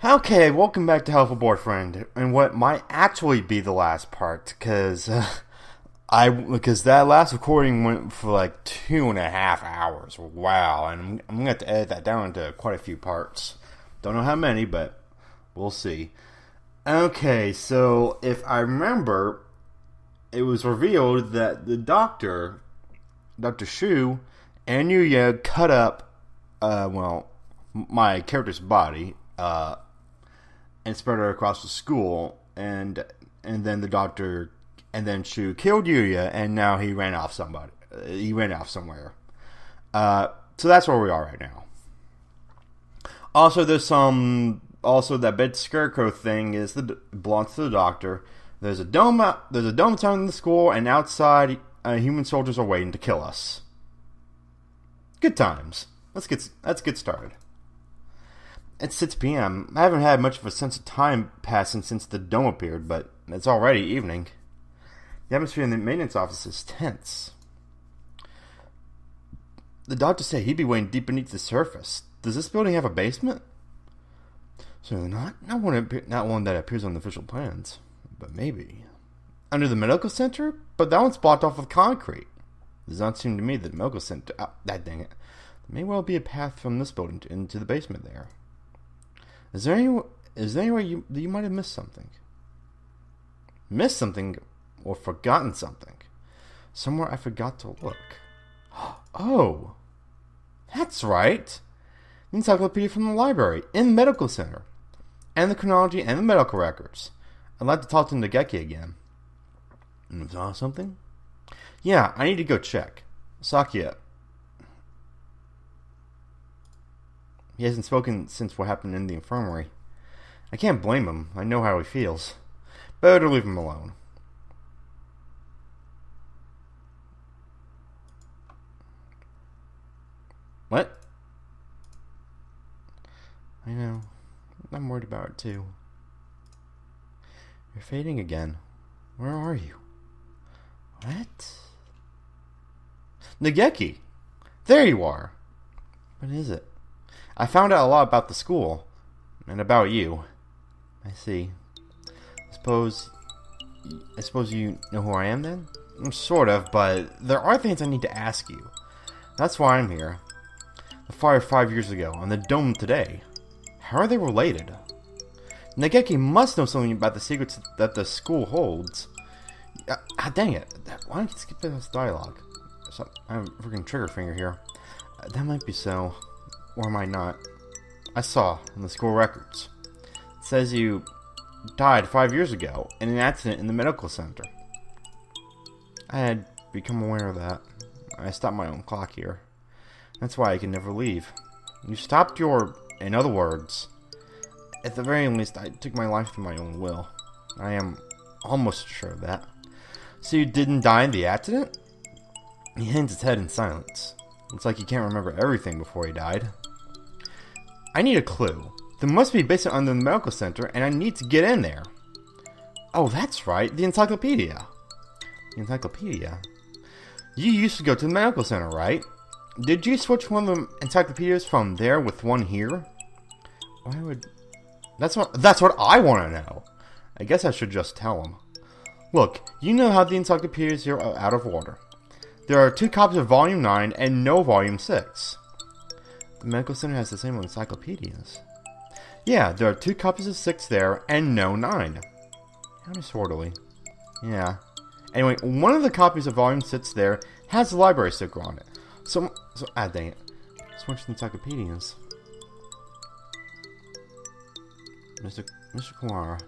Okay, welcome back to Hatoful Boyfriend, and what might actually be the last part, because that last recording went for like 2.5 hours. Wow, and I'm gonna have to edit that down into quite a few parts. Don't know how many, but we'll see. Okay, so if I remember, it was revealed that the doctor, Dr. Shu, and Yuya cut up, my character's body, and spread it across the school, and then the doctor, and then Shu killed Yuya, and now he ran off somebody. He ran off somewhere. So that's where we are right now. Also, also that big scarecrow thing belongs to the doctor. There's a dome outside in the school, and outside, human soldiers are waiting to kill us. Good times. Let's get started. It's 6 p.m. I haven't had much of a sense of time passing since the dome appeared, but it's already evening. The atmosphere in the maintenance office is tense. The doctor said he'd be waiting deep beneath the surface. Does this building have a basement? Certainly not. Not one that appears on the official plans. But maybe. Under the medical center? But that one's blocked off with concrete. It does not seem to me that the medical center... dang it. There may well be a path from this building into the basement there. Is there any way you might have missed something? Missed something or forgotten something? Somewhere I forgot to look. Oh, that's right. The encyclopedia from the library in the medical center, and the chronology and the medical records. I'd like to talk to Nageki again. You saw something? Yeah, I need to go check. Sakia. He hasn't spoken since what happened in the infirmary. I can't blame him. I know how he feels. Better leave him alone. What? I know. I'm worried about it too. You're fading again. Where are you? What? Nageki! There you are! What is it? I found out a lot about the school. And about you. I see. I suppose you know who I am then? Sort of, but there are things I need to ask you. That's why I'm here. The fire 5 years ago, and the dome today. How are they related? Nageki must know something about the secrets that the school holds. Dang it. Why don't you skip this dialogue? I have a freaking trigger finger here. That might be so. Or might not. I saw in the school records. It says you died 5 years ago in an accident in the medical center. I had become aware of that. I stopped my own clock here. That's why I can never leave. You stopped in other words, at the very least, I took my life through my own will. I am almost sure of that. So you didn't die in the accident? He hangs his head in silence. Looks like he can't remember everything before he died. I need a clue. There must be a basement under the medical center, and I need to get in there. Oh, that's right, the encyclopedia. The encyclopedia? You used to go to the medical center, right? Did you switch one of the encyclopedias from there with one here? Why would... That's what I want to know. I guess I should just tell him. Look, you know how the encyclopedias here are out of order. There are 2 copies of Volume 9 and no Volume 6. The medical center has the same encyclopedias. Yeah, there are 2 copies of 6 there and no 9. How disorderly. Yeah. Anyway, one of the copies of Volume 6 there has the library sticker on it. So dang it. Switch the encyclopedias. Mr. Kumara,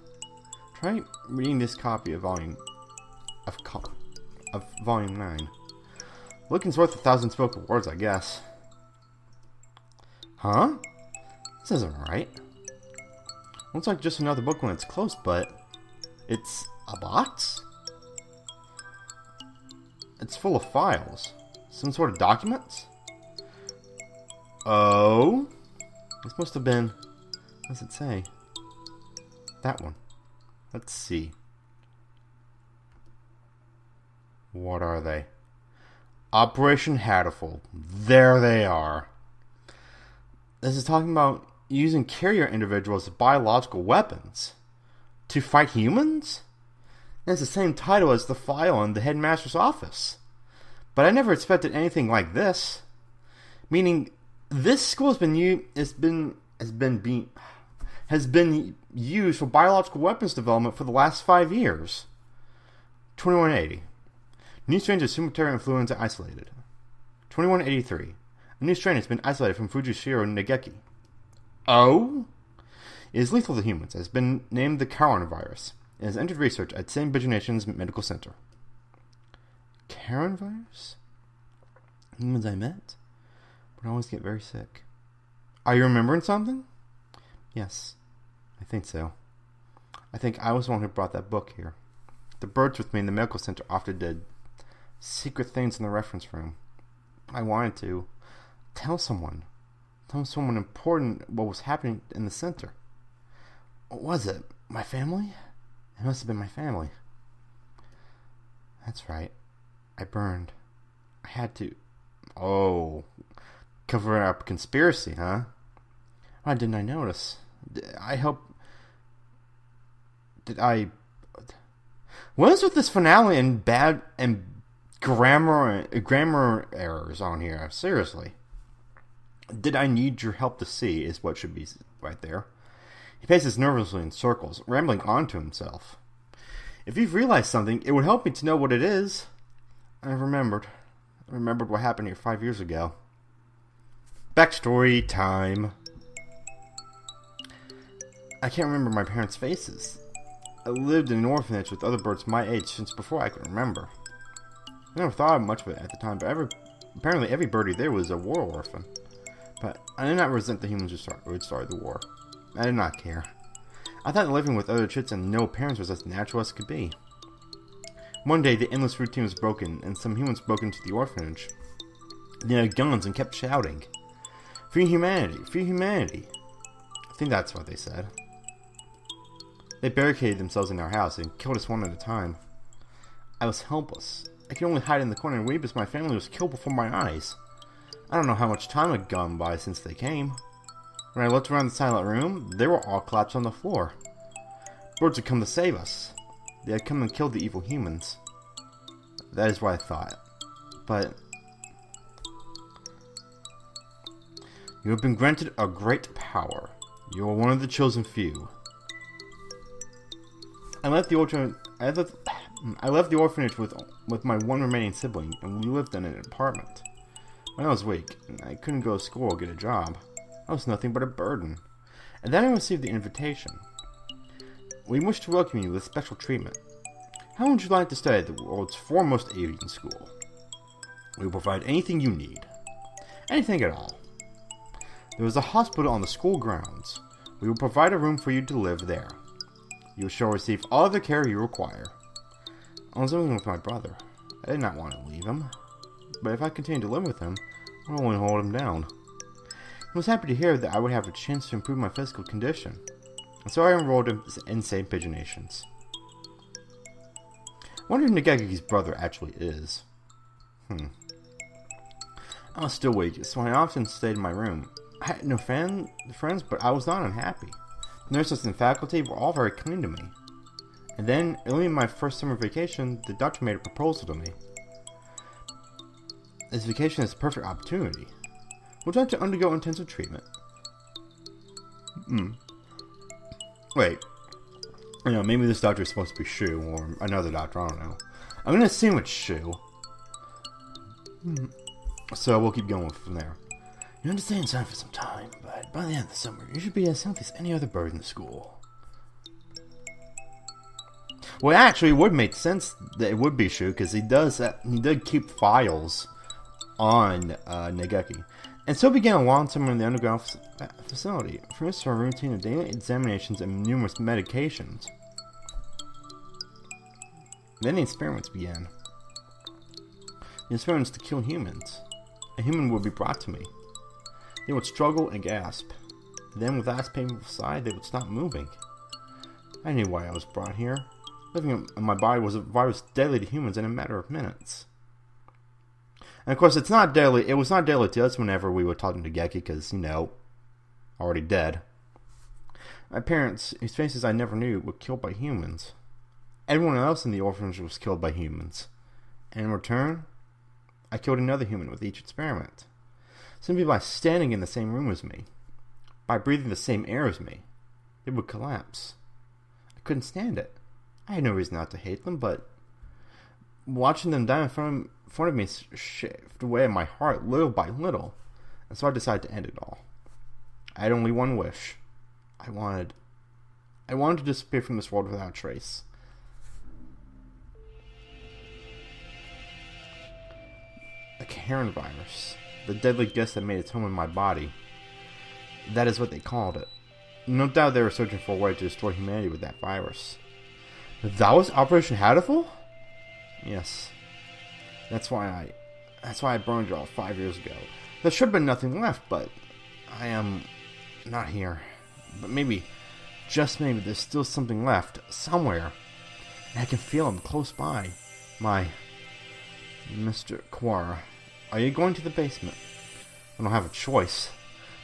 try reading this copy of Volume 9. Looking's worth 1,000 spoken words, I guess. Huh? This isn't right. Looks like just another book when it's closed, but it's a box? It's full of files. Some sort of documents? Oh? This must have been... What does it say? That one. Let's see. What are they? Operation Hatoful. There they are. This is talking about using carrier individuals as biological weapons to fight humans? That's the same title as the file in the headmaster's office. But I never expected anything like this. Meaning, this school has been used for biological weapons development for the last 5 years. 2180. New strains of Sumatera influenza isolated. 2183. A new strain has been isolated from Fujishiro Negeki. Oh? It is lethal to humans. It has been named the coronavirus. It has entered research at St. Nation's Medical Center. Coronavirus? Humans I met? But I always get very sick. Are you remembering something? Yes, I think so. I think I was the one who brought that book here. The birds with me in the medical center often did secret things in the reference room. I wanted to tell someone important what was happening in the center. What was it? My family? It must have been my family. That's right. I burned. I had to. Oh, cover up conspiracy, huh? Why didn't I notice? What is with this finale and bad and grammar errors on here? Seriously. Did I need your help to see is what should be right there. He paces nervously in circles, rambling on to himself. If you've realized something, it would help me to know what it is. I remembered what happened here 5 years ago. Backstory time. I can't remember my parents' faces. I lived in an orphanage with other birds my age since before I could remember. I never thought much of it at the time, but apparently every birdie there was a war orphan. But I did not resent the humans who had started the war. I did not care. I thought living with other chits and no parents was as natural as could be. One day, the endless routine was broken, and some humans broke into the orphanage. They had guns and kept shouting, "Free humanity! Free humanity!" I think that's what they said. They barricaded themselves in our house and killed us one at a time. I was helpless. I could only hide in the corner and weep as my family was killed before my eyes. I don't know how much time had gone by since they came. When I looked around the silent room, they were all collapsed on the floor. Birds had come to save us. They had come and killed the evil humans. That is what I thought. But you have been granted a great power. You are one of the chosen few. I left the orphanage with my one remaining sibling, and we lived in an apartment. When I was weak, and I couldn't go to school or get a job, I was nothing but a burden. And then I received the invitation. We wish to welcome you with special treatment. How would you like to study at the world's foremost avian school? We will provide anything you need. Anything at all. There is a hospital on the school grounds. We will provide a room for you to live there. You shall receive all the care you require. I was living with my brother. I did not want to leave him. But if I continued to live with him, I would only hold him down. I was happy to hear that I would have a chance to improve my physical condition. And so I enrolled in St. Nation's. I wonder who Nageki's brother actually is. I was still weak, so I often stayed in my room. I had no friends, but I was not unhappy. The nurses and faculty were all very kind to me. And then, early in my first summer vacation, the doctor made a proposal to me. This vacation is a perfect opportunity. Would you like to undergo intensive treatment? Wait. Maybe this doctor is supposed to be Shu, or another doctor, I don't know. I'm gonna assume it's Shu. So we'll keep going from there. You understand inside for some time, but by the end of the summer, you should be as healthy as any other bird in the school. Well, actually, it would make sense that it would be Shu, because he did keep files on Nageki. And so began a long summer in the underground facility, first for a routine of daily examinations and numerous medications. Then the experiments began. The experiments to kill humans. A human would be brought to me. They would struggle and gasp. Then, with last painful sigh, they would stop moving. I knew why I was brought here. Living in my body was a virus deadly to humans in a matter of minutes. And of course, it was not deadly to us whenever we were talking to Geki, because, already dead. My parents, whose faces I never knew, were killed by humans. Everyone else in the orphanage was killed by humans. And in return, I killed another human with each experiment. Simply by standing in the same room as me. By breathing the same air as me. They would collapse. I couldn't stand it. I had no reason not to hate them, but watching them die in front of me shaved away at my heart little by little. And so I decided to end it all. I had only one wish. I wanted to disappear from this world without a trace. A Karen virus. The deadly gas that made its home in my body. That is what they called it. No doubt they were searching for a way to destroy humanity with that virus. That was Operation Hatoful? Yes. That's why I burned it all 5 years ago. There should have been nothing left, but I am not here. But maybe, just maybe, there's still something left, somewhere. And I can feel him close by. My Mr. Quara, are you going to the basement? I don't have a choice.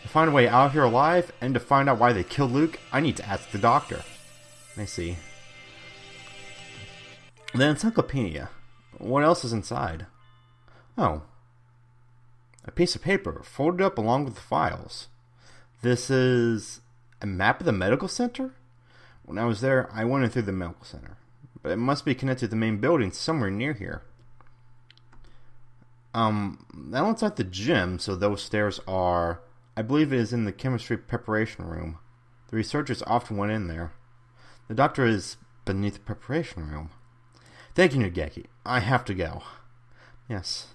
To find a way out of here alive, and to find out why they killed Luke, I need to ask the doctor. I see. The encyclopedia. What else is inside? Oh. A piece of paper, folded up along with the files. This is a map of the medical center? When I was there, I went in through the medical center. But it must be connected to the main building somewhere near here. That looks like the gym, so those stairs are... I believe it is in the chemistry preparation room. The researchers often went in there. The doctor is beneath the preparation room. Thank you, Nugeki. I have to go. Yes.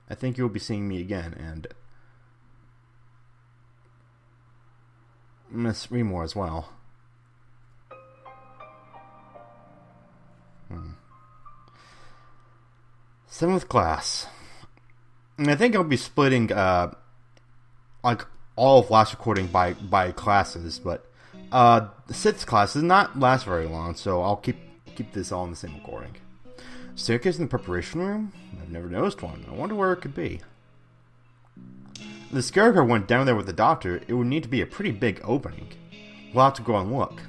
I think you will be seeing me again, and... Miss Remore as well. 7th class. And I think I'll be splitting, like, all of last recording by classes, but, the 6th class does not last very long, so I'll keep this all in the same recording. Staircase in the preparation room? I've never noticed one. I wonder where it could be. If the Scarecrow went down there with the doctor, it would need to be a pretty big opening. We'll have to go and look.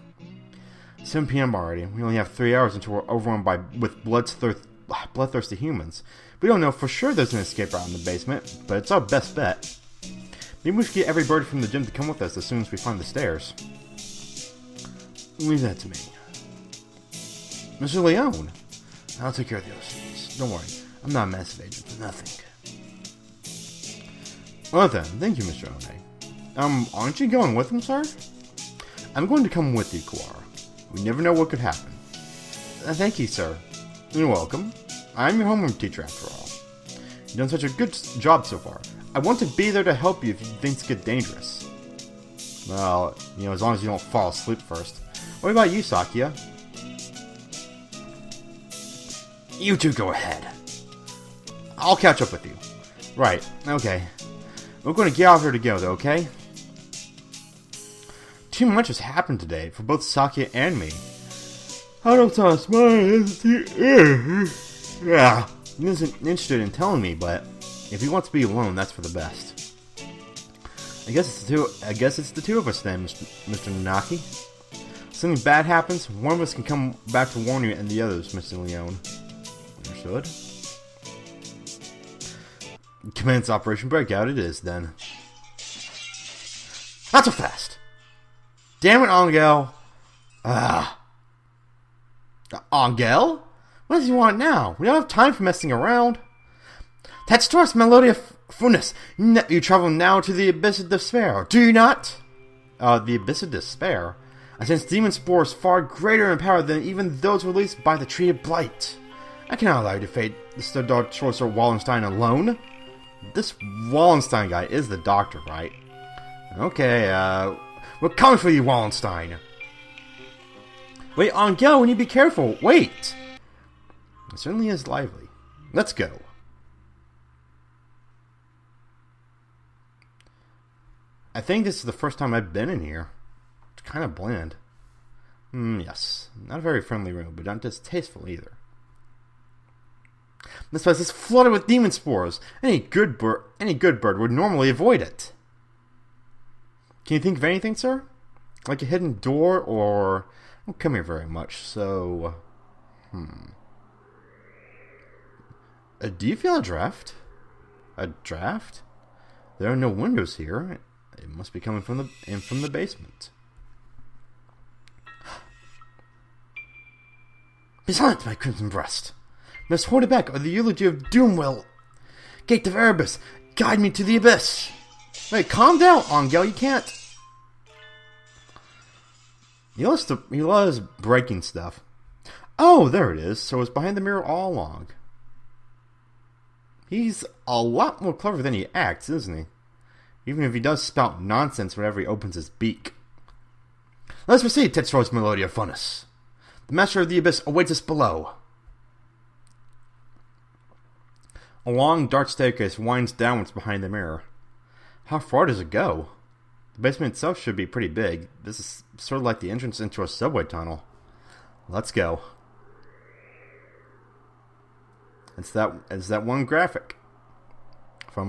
7 p.m. already. We only have 3 hours until we're overrun with bloodthirsty humans. We don't know for sure there's an escape route in the basement, but it's our best bet. Maybe we should get every bird from the gym to come with us as soon as we find the stairs. Leave that to me. Mr. Leone! I'll take care of the other things. Don't worry, I'm not a massive agent for nothing. Well then, thank you, Mr. One. Aren't you going with him, sir? I'm going to come with you, Quara. We never know what could happen. Thank you, sir. You're welcome. I'm your homeroom teacher, after all. You've done such a good job so far. I want to be there to help you if things get dangerous. Well, as long as you don't fall asleep first. What about you, Sakia? You two go ahead. I'll catch up with you. Right, okay. We're going to get out of here together, okay? Too much has happened today for both Sakia and me. I don't sound smart. Yeah, he isn't interested in telling me, but if he wants to be alone, that's for the best. I guess it's the two of us then, Mr. Nanaki. Something bad happens, one of us can come back to warn you and the others, Mr. Leone. Understood? Commence Operation Breakout it is, then. Not so fast! Damn it, Angel! Angel? What does he want now? We don't have time for messing around. That's towards Melodia Funes. You travel now to the Abyss of Despair, do you not? The Abyss of Despair? I sense demon spores far greater in power than even those released by the Tree of Blight. I cannot allow you to fade the Dark Sorcerer Wallenstein alone. This Wallenstein guy is the doctor, right? Okay, we're coming for you, Wallenstein. Wait, Angel, we need to be careful. Wait! It certainly is lively. Let's go. I think this is the first time I've been in here. It's kind of bland. Yes. Not a very friendly room, but not distasteful either. This place is flooded with demon spores. Any good bird would normally avoid it. Can you think of anything, sir? Like a hidden door, or... Don't come here very much, so... Do you feel a draft? A draft? There are no windows here. It must be coming from the basement. Be silent, my crimson breast. Must hold it back, or the eulogy of doom will... Gate of Erebus, guide me to the abyss. Wait, calm down, Angel, you can't... He loves breaking stuff. Oh, there it is. So it's behind the mirror all along. He's a lot more clever than he acts, isn't he? Even if he does spout nonsense whenever he opens his beak. Let's proceed, Tetzroy's Melodia Funus. The Master of the Abyss awaits us below. A long, dark staircase winds downwards behind the mirror. How far does it go? The basement itself should be pretty big. This is sort of like the entrance into a subway tunnel. Let's go. It's that one graphic from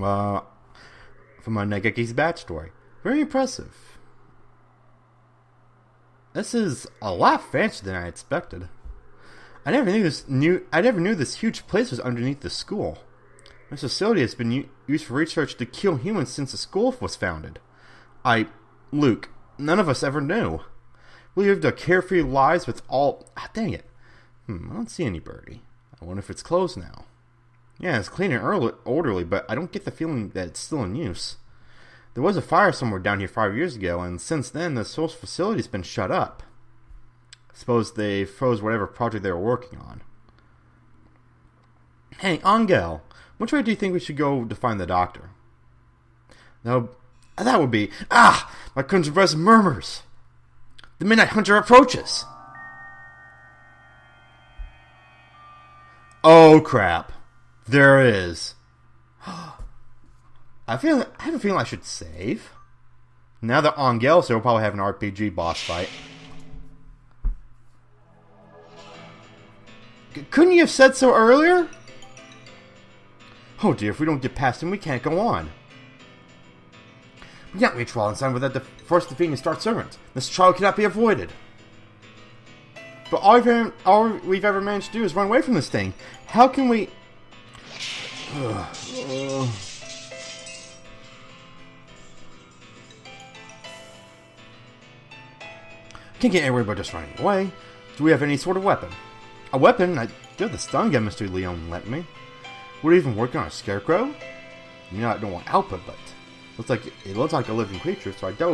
Negaki's backstory. Very impressive. This is a lot fancier than I expected. I never knew this huge place was underneath the school. This facility has been used for research to kill humans since the school was founded. Luke, none of us ever knew. We lived a carefree lives with all... Ah, dang it. I don't see any birdie. I wonder if it's closed now. Yeah, it's clean and orderly, but I don't get the feeling that it's still in use. There was a fire somewhere down here 5 years ago, and since then, this whole facility's been shut up. I suppose they froze whatever project they were working on. Hey, Angel, which way do you think we should go to find the doctor? No, that would be... My crimson breast murmurs. The Midnight Hunter approaches. Oh, crap. There it is. I have a feeling I should save. Now that Angel's here, we'll probably have an RPG boss fight. Couldn't you have said so earlier? Oh dear, if we don't get past him, we can't go on. We can't reach Wallenstein without first defeating the Stark Servant. This trial cannot be avoided. But all we've ever managed to do is run away from this thing. How can we... Can't get anywhere by just running away. Do we have any sort of weapon? A weapon? I do have the stun gun Mr. Leon lent me. Would it even work on a scarecrow? You know, I don't want output, but it looks like a living creature, so I doubt it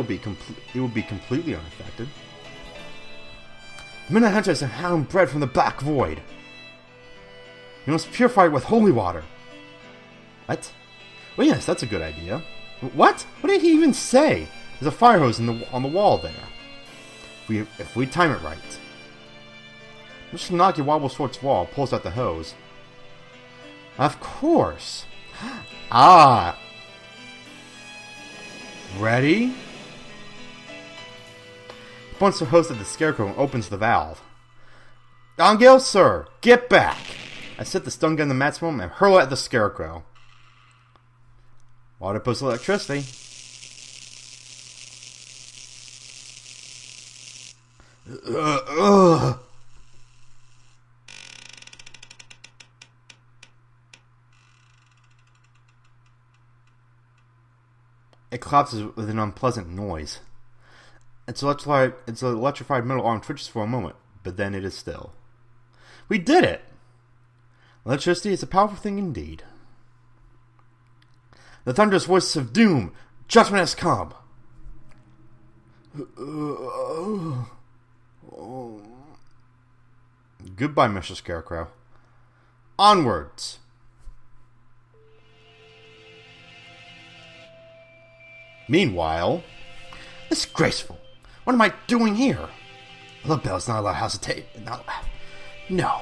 would be completely unaffected. The Midnight Hunter is a hound bred from the Black Void. You must purify it with holy water. What? Well, yes, that's a good idea. What? What did he even say? There's a fire hose on the wall there. If we time it right. Mr. Nagi wobbles towards the wall, pulls out the hose. Of course. Ready? He points the hose at the scarecrow and opens the valve. Angel, sir, get back! I set the stun gun to maximum and hurl it at the scarecrow. Water puts electricity. It collapses with an unpleasant noise. Its electrified metal arm twitches for a moment, but then it is still. We did it! Electricity is a powerful thing indeed. The thunderous voices of doom! Judgment has come! Goodbye, Mr. Scarecrow. Onwards! Meanwhile... Disgraceful! What am I doing here? The bell's not allowed house to take... No.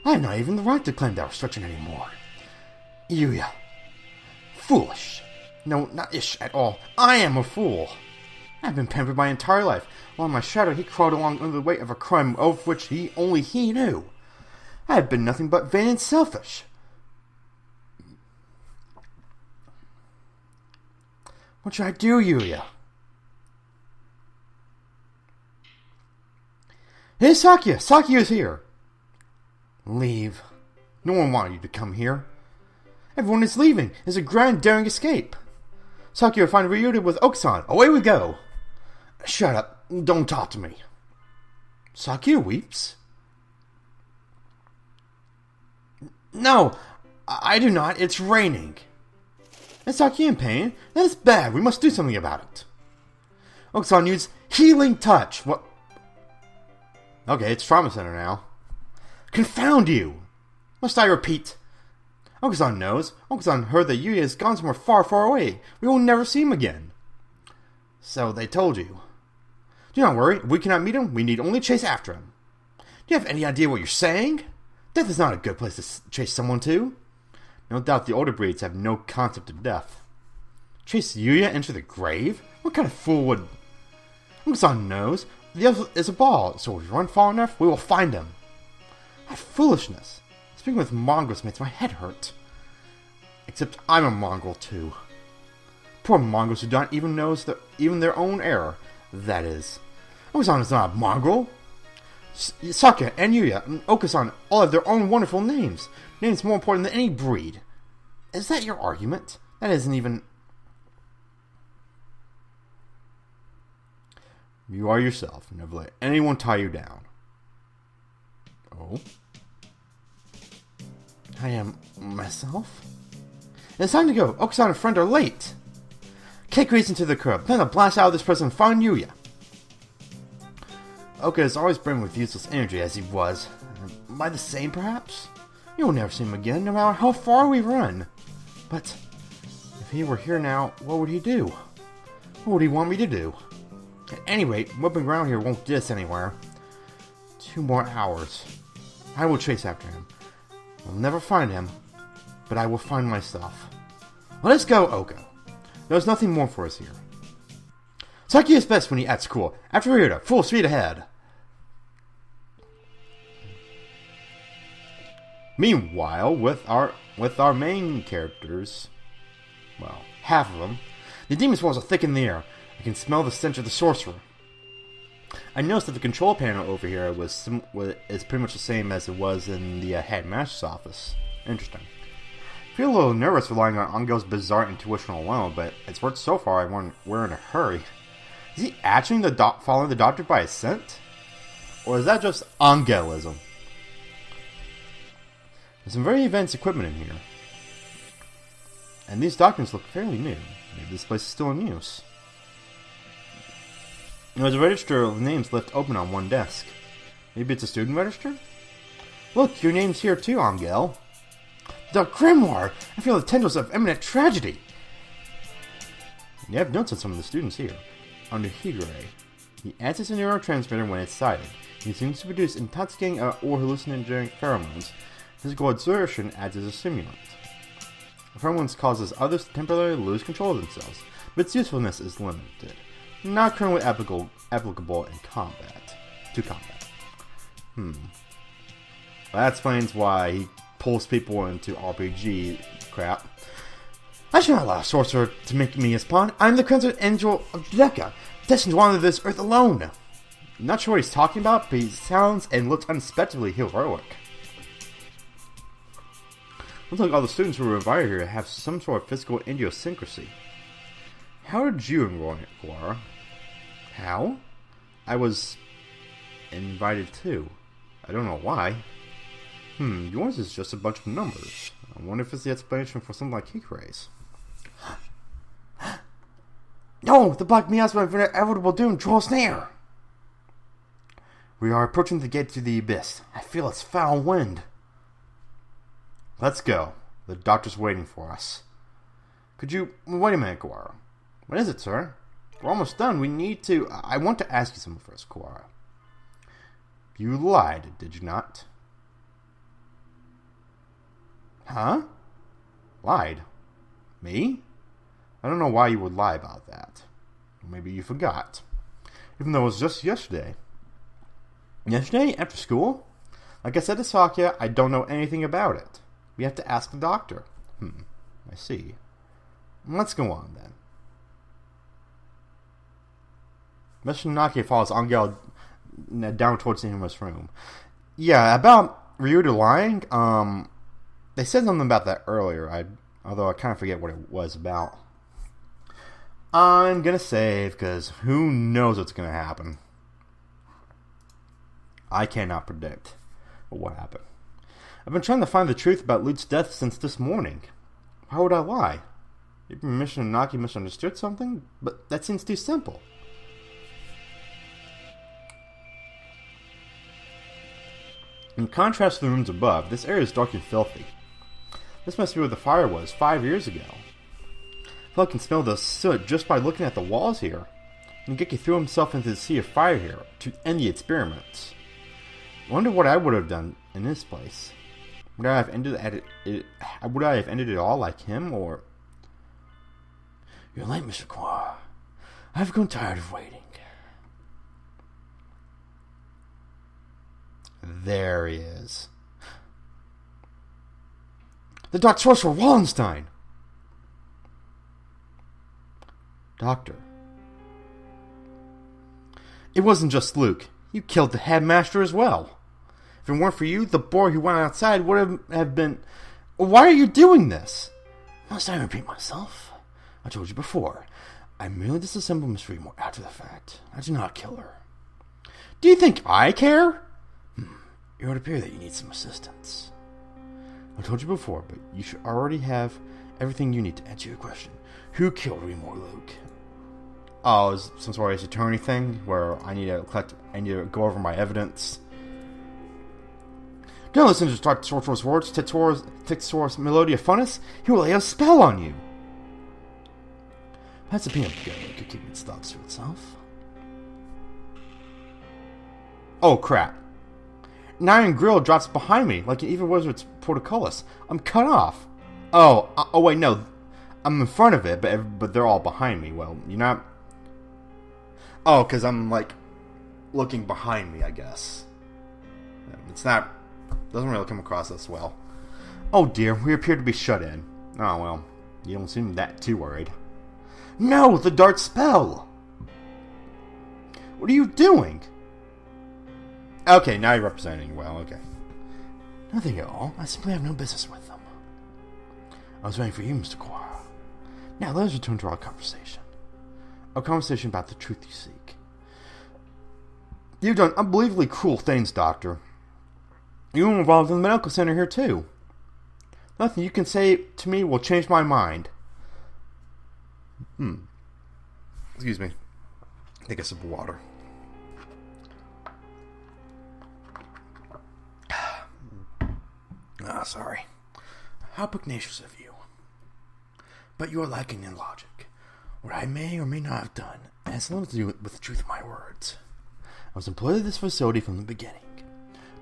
I have not even the right to claim that restriction anymore. Yuya. Foolish. No, not ish at all. I am a fool. I've been pampered my entire life, while in my shadow he crawled along under the weight of a crime of which only he knew. I have been nothing but vain and selfish. What should I do, Yuya? Hey, Sakya! Sakya is here! Leave. No one wanted you to come here. Everyone is leaving. It's a grand, daring escape. Sakya will find Ryuta with Okusan. Away we go! Shut up. Don't talk to me. Sakya weeps. No, I do not. It's raining. Is Sakya in pain? That is bad. We must do something about it. Okusan uses healing touch. What? Okay, it's trauma center now. Confound you! Must I repeat? Okusan knows. Okusan heard that Yuya has gone somewhere far, far away. We will never see him again. So they told you. Do not worry. If we cannot meet him, we need only chase after him. Do you have any idea what you're saying? Death is not a good place to chase someone to. No doubt the older breeds have no concept of death. Chase Yuya into the grave? What kind of fool would... Okusan knows. The other is a ball, so if we run far enough, we will find him. What foolishness. Speaking with mongrels makes my head hurt. Except I'm a mongrel too. Poor mongrels who don't even know even their own error. That is. Okusan is not a mongrel. Sakya and Yuya and Okusan all have their own wonderful names. Names more important than any breed. Is that your argument? That isn't even... You are yourself. Never let anyone tie you down. Oh? I am myself? It's time to go. Okusan and a friend are late. Kick race into the curb. Then to blast out of this place and find Yuya. Oka is always brimming with useless energy as he was. Am I the same, perhaps? You will never see him again, no matter how far we run. But if he were here now, what would he do? What would he want me to do? At any rate, whipping around here won't get us anywhere. 2 more hours. I will chase after him. I'll never find him, but I will find myself. Let us go, Oka. There's nothing more for us here. Sakya is best when he acts cool. After Ryuta, full speed ahead. Meanwhile, with our main characters, well, half of them, the demon swirls are thick in the air. I can smell the stench of the sorcerer. I noticed that the control panel over here is pretty much the same as it was in the headmaster's office. Interesting. I feel a little nervous relying on Angel's bizarre intuition alone, but it's worked so far. We're in a hurry. Is he actually following the doctor by his scent? Or is that just Angelism? There's some very advanced equipment in here. And these documents look fairly new. Maybe this place is still in use. There's a register of names left open on one desk. Maybe it's a student register? Look, your name's here too, Angel. The grimoire! I feel the tendrils of imminent tragedy! You have notes on some of the students here. Under Higure, he adds a neurotransmitter when excited. He seems to produce intoxicating or hallucinogenic pheromones. Physical exertion adds as a stimulant. The pheromones causes others to temporarily lose control of themselves, but its usefulness is limited. Not currently applicable in combat. Well, that explains why he pulls people into RPG crap. I should not allow a sorcerer to make me his pawn. I am the crimson angel of Judeka, destined to wander this earth alone. I'm not sure what he's talking about, but he sounds and looks unexpectedly heroic. Looks like all the students who were invited here have some sort of physical idiosyncrasy. How did you enroll in it, Clara? How? I was invited too. I don't know why. Yours is just a bunch of numbers. I wonder if it's the explanation for something like Hikure's. No! The black miasma of inevitable doom draws near! We are approaching the gate to the abyss. I feel its foul wind. Let's go. The doctor's waiting for us. Could you... Wait a minute, Kawara. What is it, sir? We're almost done. We need to... I want to ask you something first, Kawara. You lied, did you not? Huh? Lied? Me? I don't know why you would lie about that. Maybe you forgot. Even though it was just yesterday. Yesterday? After school? Like I said to Sakya, I don't know anything about it. We have to ask the doctor. I see. Let's go on, then. Mr. Naki follows Angel down towards the infamous room. Yeah, about Ryuta lying, they said something about that earlier, although I kind of forget what it was about. I'm gonna save, because who knows what's gonna happen. I cannot predict what happened. I've been trying to find the truth about Luke's death since this morning. Why would I lie? Maybe Mission Naki misunderstood something? But that seems too simple. In contrast to the rooms above, this area is dark and filthy. This must be where the fire was 5 years ago. I feel I can smell the soot just by looking at the walls here. And Geki threw himself into the sea of fire here to end the experiments. I wonder what I would have done in this place. Would I have ended it all like him, or... You're late, Mr. Kwa. I've grown tired of waiting. There he is. The Dark Sorcerer Wallenstein! Doctor. It wasn't just Luke. You killed the headmaster as well. If it weren't for you, the boy who went outside would have been... Why are you doing this? Must I repeat myself? I told you before. I merely disassembled Miss Fremore after the fact. I did not kill her. Do you think I care? It would appear that you need some assistance. I told you before, but you should already have everything you need to answer your question. Who killed Fremore, Luke? Oh, is some sort of attorney thing where I need to go over my evidence. Don't listen to Dark Sorcerer's words, Tixor's Melodia Funnus. He will lay a spell on you. That's a peanut together. It could keep its thoughts to itself. Oh, crap. An iron grill drops behind me like an evil wizard's portcullis. I'm cut off. Oh, wait, no. I'm in front of it, but they're all behind me. Well, you're not... Oh, because I'm, like, looking behind me, I guess. It's not... Doesn't really come across as well. Oh, dear. We appear to be shut in. Oh, well. You don't seem that too worried. No! The dark spell! What are you doing? Okay, now you're representing well, okay. Nothing at all. I simply have no business with them. I was waiting for you, Mr. Quara. Now, let us return to our conversation. A conversation about the truth you seek. You've done unbelievably cruel things, Doctor. You were involved in the medical center here, too. Nothing you can say to me will change my mind. Excuse me. Take a sip of water. Sorry. How pugnacious of you. But you are lacking in logic. What I may or may not have done has little to do with the truth of my words. I was employed at this facility from the beginning.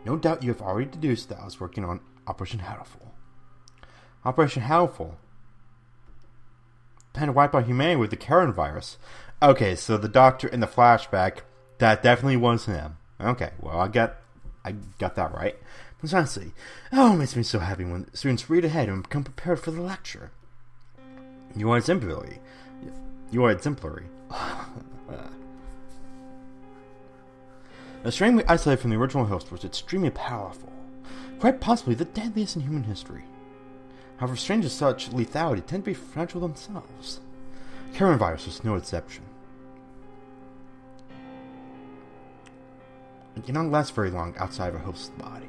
No doubt you have already deduced that I was working on Operation Hatoful. Operation Hatoful? Trying to wipe out humanity with the Karen virus. Okay, so the doctor in the flashback, that definitely was him. Okay, well, I got that right. Precisely. Oh, it makes me so happy when students read ahead and become prepared for the lecture. You are exemplary. The strain we isolated from the original host was extremely powerful. Quite possibly the deadliest in human history. However, strains of such lethality tend to be fragile themselves. Karen virus was no exception. It cannot last very long outside of a host's body.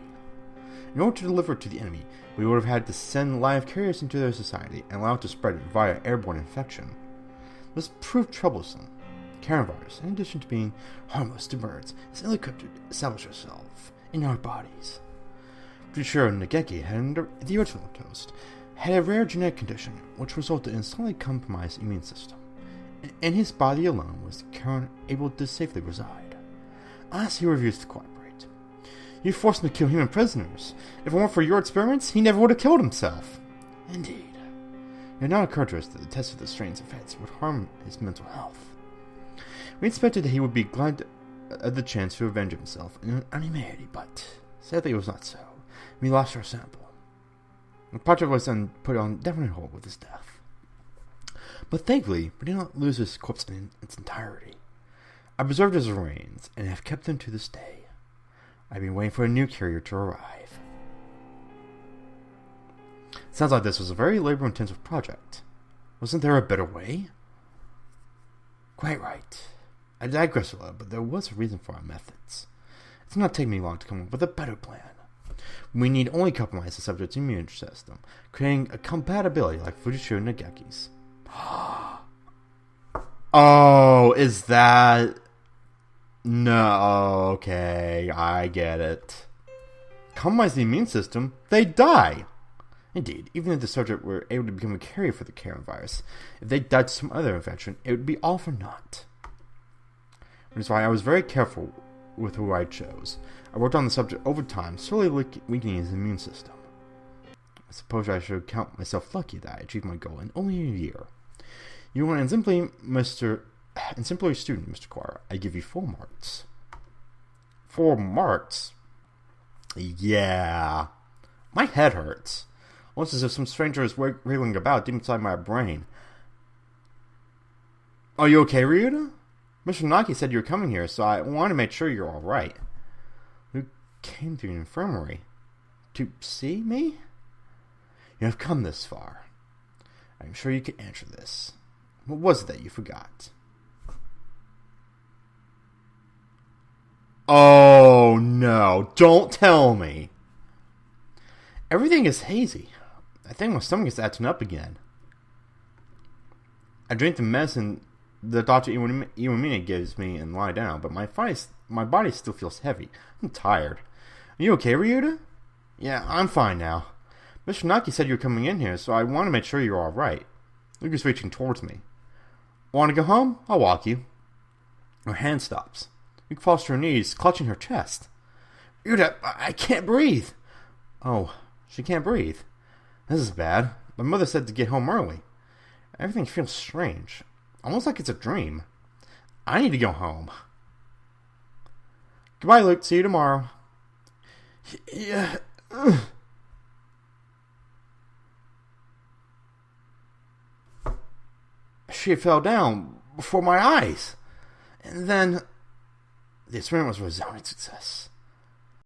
In order to deliver it to the enemy, we would have had to send live carriers into their society and allow it to spread via airborne infection. This proved troublesome. Karen virus, in addition to being harmless to birds, is ill-equipped to establish itself in our bodies. Pretty sure Nageki the original toast, had a rare genetic condition which resulted in a slightly compromised immune system. In his body alone was Karen able to safely reside. Unless he refused to cooperate. You forced him to kill human prisoners. If it weren't for your experiments, he never would have killed himself. Indeed. It had not occurred to us that the test of the strain's effects would harm his mental health. We expected that he would be glad of the chance to avenge himself on humanity, but sadly it was not so. We lost our sample. The project was then put on definite hold with his death. But thankfully, we did not lose his corpse in its entirety. I preserved his remains and have kept them to this day. I've been waiting for a new carrier to arrive. Sounds like this was a very labor-intensive project. Wasn't there a better way? Quite right. I digress a little, but there was a reason for our methods. It's not taking me long to come up with a better plan. We need only compromise the subject's immune system, creating a compatibility like Fujishu and Nageki's. Oh, is that... No, okay, I get it. Compromise the immune system, they die! Indeed, even if the subject were able to become a carrier for the coronavirus, if they died to some other infection, it would be all for naught. Which is why I was very careful with who I chose. I worked on the subject over time, slowly weakening his immune system. I suppose I should count myself lucky that I achieved my goal in only a year. You are an exemplary student, Mr. Quire. I give you 4 marks. 4 marks? Yeah. My head hurts. Almost as if some stranger is wriggling about deep inside my brain. Are you okay, Ryuta? Mr. Naki said you were coming here, so I wanted to make sure you're alright. You came to the infirmary. To see me? You have come this far. I'm sure you can answer this. What was it that you forgot? Oh no, don't tell me. Everything is hazy. I think my stomach is acting up again. I drink the medicine that Dr. Iwamine gives me and lie down, but my body still feels heavy. I'm tired. Are you okay, Ryuta? Yeah, I'm fine now. Mr. Naki said you were coming in here, so I want to make sure you're alright. Luke reaching towards me. Want to go home? I'll walk you. Her hand stops. Luke falls to her knees, clutching her chest. Ryuta, I can't breathe. Oh, she can't breathe. This is bad. My mother said to get home early. Everything feels strange. Almost like it's a dream. I need to go home. Goodbye, Luke. See you tomorrow. Yeah. She fell down before my eyes. And then the experiment was a resounding success.